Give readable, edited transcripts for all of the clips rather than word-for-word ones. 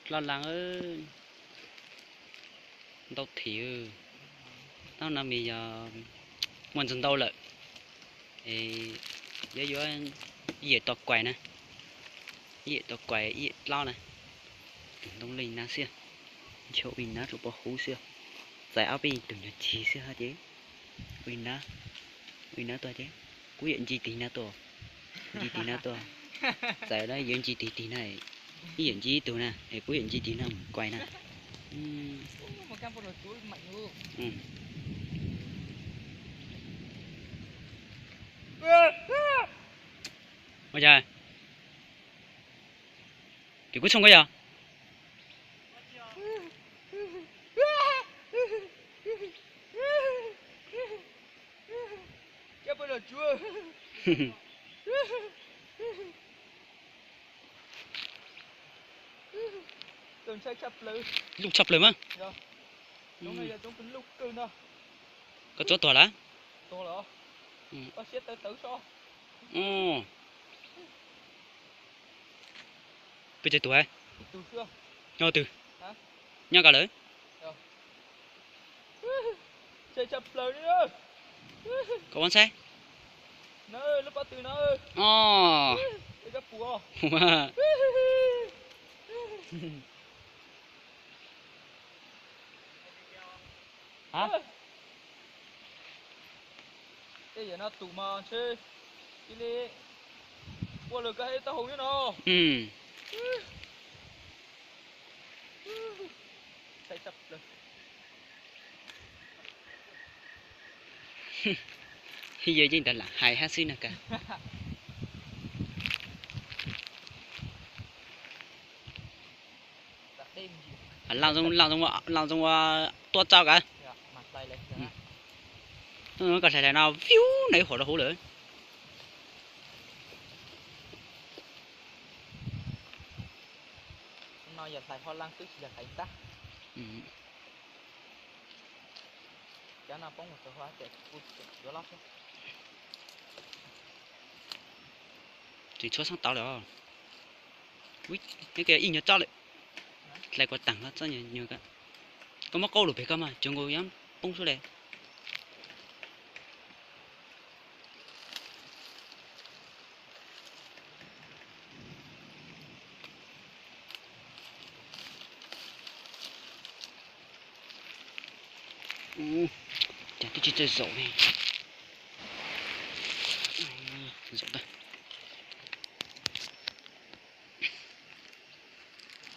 lo lắng ơi đâu thì tao nằm bây giờ muốn dần đâu lại thì giờ giờ gì tọt quậy nè gì tọt quậy gì lo này đông linh na xia chỗ bình na chỗ bỏ hú xia giải áo bình từng nhật chi xia hả chứ bình na tôi chứ cú hiện chi tí na tôi giải đây hiện chi tí này hiện chi từ nè thì cú hiện chi tí nào quay nè một cam bột chuối mạnh luôn. Ôi trời thì cú xong cái giờ Cam bột chuối. Từng sai chập lử. lúc chậpเลยmà Dạ. Chúng này giờ chúng tính lúc cưng đâu. có chỗ tỏa lá To lắm. Có xét tới tử so. bây giờ tuổi Từ xưa. nhau từ Hả? nhau cả lớn Dạ. Sai chập lử đi ơi. có con xe Nơi lúc bắt từ nơi. Đi gặp phù hả cái gì nó tụ mà chơi cái đi qua được cái tao hùng như nào sai chập lử. bây giờ chúng ta là hai hát xin nè cả Đêm gì? làm trong tua trao cả Dạ, mặt tay lên. nó cả thầy nào phiu này hổ nó hổ lửa Nói giờ thầy hoa lăng tức giờ thầy tắt. Cho nó bóng một số hóa để cút chỗ lóc. chỉ cho sang tao rồi ui cái kia in nhớ cho lại có tặng nó cho nhiều cái có mắc câu được phải không mà chúng tôi dám bung xuống đây chả tôi chỉ chơi dậu này dậu đây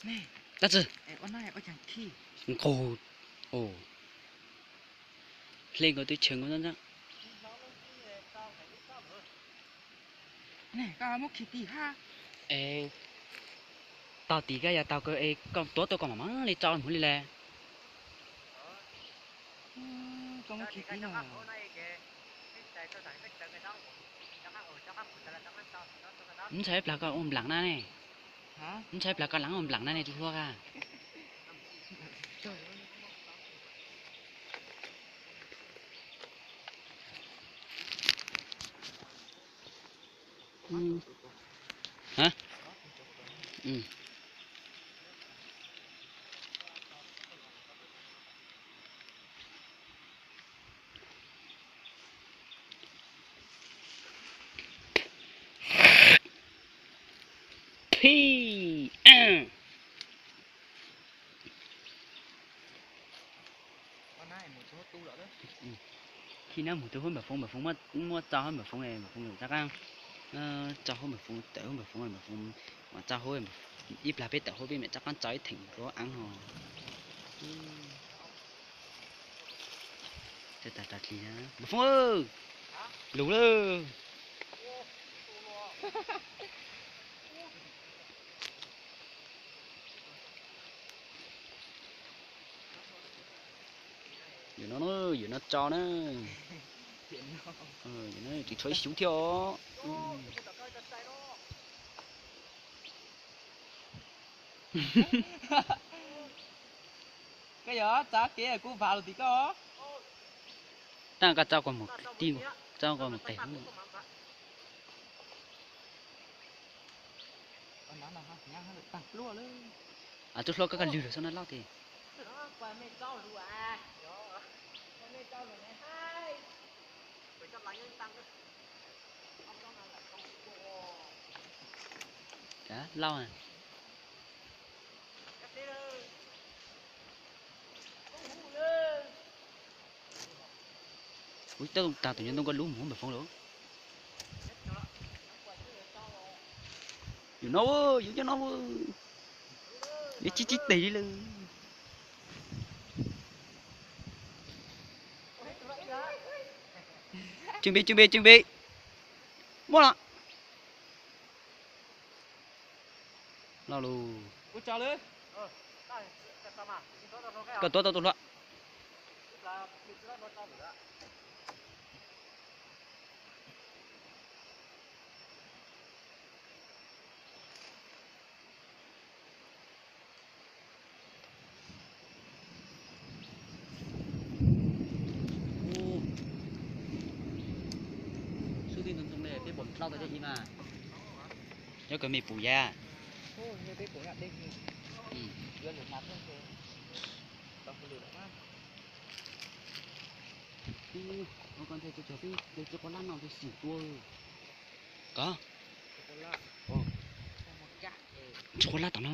Nè, that's it con này có chẳng khi. ồ lên có tôi trường con đó Nè, cao một khi tí ha. ê tao tí cái ya tao cơ ê con tối tôi còn mà mắng lấy cho muốn đi lè Có một khi tí nào. không thấy là con ôm lặng na này Hả? không thấy là con lặng ôm lặng na này tôi thua cả Trời ơi. hả phi Con này một số tu đó. khi nào một thứ hôm mà phong mua cho hôm mà phong này mà phong người ta ăn cho hôm mà phong tự hôm mà phong mà cho hôm mà ít là biết tự hôm mẹ chắc con cháy thỉnh có ăn hồ ta thì á mà phong ơi lú lơ giờ nó cho nó giờ nó chỉ thấy xíu theo Cái đó giá kia cũng vào được tí có. ta cả cho còn một tim cho còn một tẻ Con nó là ha, nhang nó tặng luôn lên. à tôi lo cái lừa sao nó lao thì nó quay mấy cháu luôn à quay mấy cháu luôn này hai phải cho lại những tăng đó ông cháu nào là không cá lao à cắt đi rồi không hù lên ui tao tao tự nhiên tao có lú muốn bị phong lỗ dù nó ơi dù cho nó ơi dù chí tì đi luôn chuẩn bị mua là lao luôn ui chào lên cái tôi lo số tiền tung này cái bọn lao tới đây im à nhớ cái mì bù da như cái của nhà đi ừ. lên được mặt thôi tao không được mà nó còn thấy cho cái cho con lan nào thì xỉu tua có cho con lan tao nó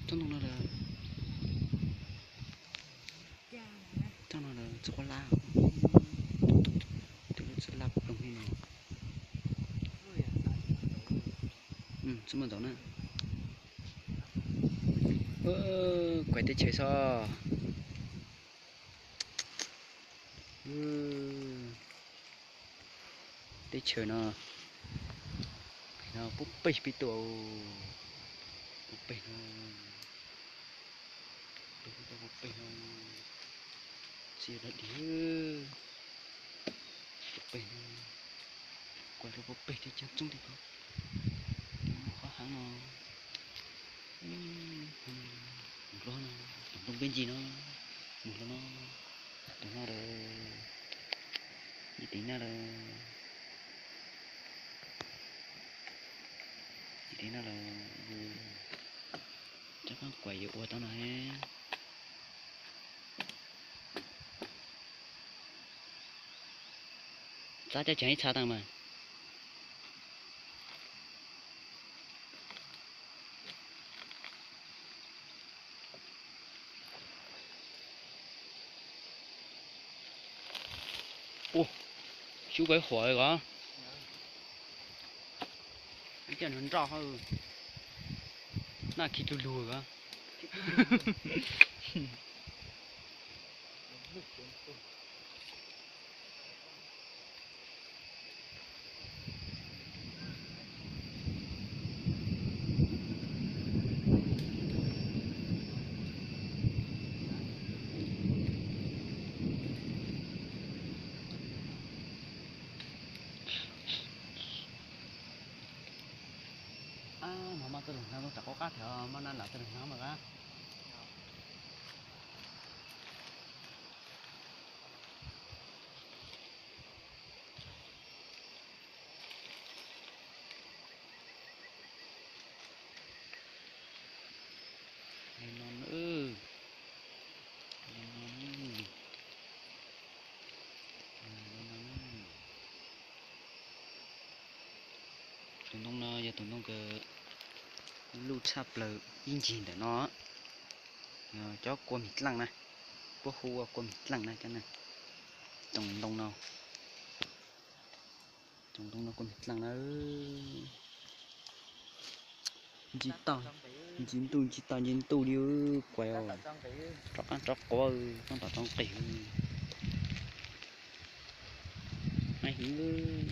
trong nó là cho con lan tôi sẽ làm đồng hình xin mời đó nè quay tới chơi sao tới chơi nó búp bê bị tổ búp bê nó chia ra đi búp bê nó quay ra búp bê thì chắc chung thì có khó khăn nó một lon nó bên gì nó một lon nó rồi gì tính nó rồi gì tính nó là chắc nó quay vô tao này giá cho chẳng ít sao tăng mà ô chú cái khỏi có cái chân hắn rõ hơn na khi tôi lùa có mà tôi đừng nó chẳng có cá thì mà nên là tôi đừng nó mà cá nó nữa tụi nó giờ tụi nó cái lưu chắp là in gì để nó cho qua mít lăng này qua khu qua mít lăng này cho này trồng đông nào trồng đông nào qua mít lăng nữa chỉ tao nhìn tu đi quẹo chọc ăn chọc có con tao trong tỉ ai hứng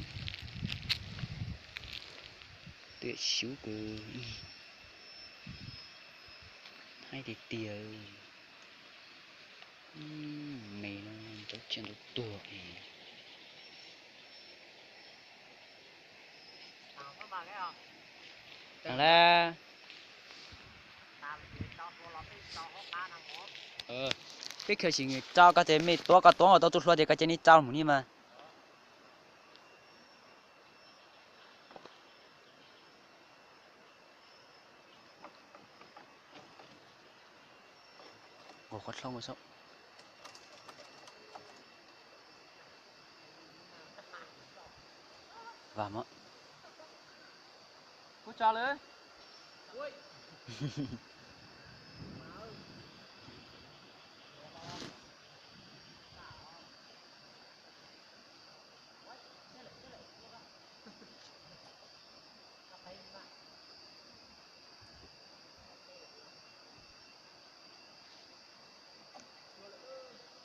tuyệt xíu cơ hay thì tìa mày nó cháu chuyện được tuổi thằng la cái kiểu gì trao cái thế mày to ở đâu tôi lo thì cái chuyện này trao một mà hồ khoát xong rồi sao và mất Cô cho lên. Ui.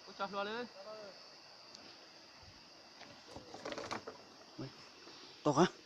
Cô cho luôn lên. to hả